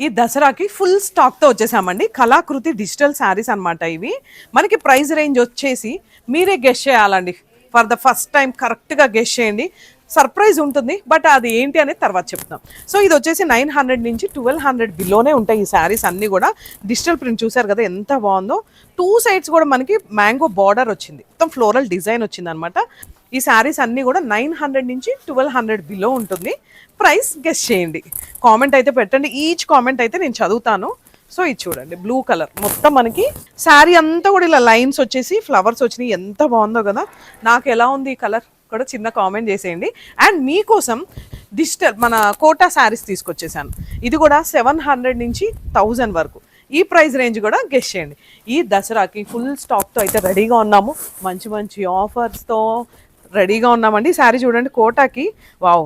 ఈ దసరాకి full stock తో వచ్చేసామండి. కళాకృతి డిజిటల్ శారీస్ అన్నమాట ఇవి. మనకి ప్రైస్ రేంజ్ వచ్చేసి మీరే గెస్ చేయాలండి. For the first time correct గా గెస్ చేయండి. సర్ప్రైజ్ ఉంటుంది, బట్ అది ఏంటి అనేది తర్వాత చెప్తాం. సో ఇది వచ్చేసి 900 నుంచి 1200 బిలోనే ఉంటాయి ఈ శారీస్ అన్ని కూడా. డిజిటల్ ప్రింట్ చూసారు కదా ఎంత బాగుందో. 2 సైడ్స్ కూడా మనకి మ్యాంగో బార్డర్ వచ్చింది, మొత్తం ఫ్లోరల్ డిజైన్ వచ్చింది అనమాట. ఈ శారీస్ అన్నీ కూడా 900 నుంచి 1200 బిలో ఉంటుంది. ప్రైస్ గెస్ చేయండి, కామెంట్ అయితే పెట్టండి. ఈచ్ కామెంట్ అయితే నేను చదువుతాను. సో ఇది చూడండి, బ్లూ కలర్ మొత్తం మనకి శారీ అంతా కూడా ఇలా లైన్స్ వచ్చేసి ఫ్లవర్స్ వచ్చినాయి. ఎంత బాగుందో కదా. నాకు ఎలా ఉంది ఈ కలర్ కూడా చిన్న కామెంట్ చేసేయండి. అండ్ మీకోసం డిజిటల్ మన కోటా శారీస్ తీసుకొచ్చేసాను. ఇది కూడా 700 నుంచి 1000 వరకు. ఈ ప్రైస్ రేంజ్ కూడా గెస్ చేయండి. ఈ దసరాకి ఫుల్ స్టాక్తో అయితే రెడీగా ఉన్నాము. మంచి మంచి ఆఫర్స్తో రెడీగా ఉన్నామండి. శారీ చూడండి, కోటాకి వావ్,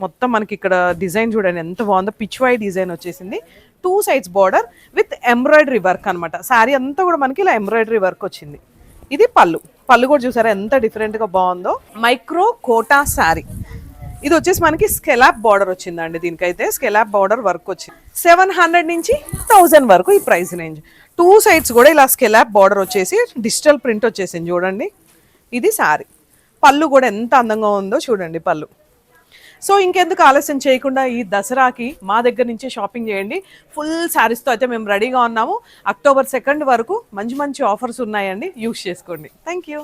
మొత్తం మనకి ఇక్కడ డిజైన్ చూడండి ఎంత బాగుందో. పిచ్ వై డిజైన్ వచ్చేసింది. 2 sides border with embroidery work అనమాట. శారీ అంతా కూడా మనకి ఇలా ఎంబ్రాయిడరీ వర్క్ వచ్చింది. ఇది పళ్ళు. పళ్ళు కూడా చూసారా ఎంత డిఫరెంట్గా బాగుందో. మైక్రో కోటా శారీ. ఇది వచ్చేసి మనకి స్కెలాప్ బార్డర్ వచ్చిందండి. దీనికైతే స్కెలాప్ బార్డర్ వర్క్ వచ్చింది. 700 నుంచి 1000 వరకు ఈ ప్రైస్ రేంజ్. 2 సైడ్స్ కూడా ఇలా స్కెలాప్ బార్డర్ వచ్చేసి డిజిటల్ ప్రింట్ వచ్చేసింది చూడండి. ఇది శారీ. పళ్ళు కూడా ఎంత అందంగా ఉందో చూడండి పళ్ళు. సో ఇంకెందుకు ఆలస్యం చేయకుండా ఈ దసరాకి మా దగ్గర నుంచే షాపింగ్ చేయండి. ఫుల్ శారీస్తో అయితే మేము రెడీగా ఉన్నాము. అక్టోబర్ 2 వరకు మంచి మంచి ఆఫర్స్ ఉన్నాయండి, యూస్ చేసుకోండి. Thank you.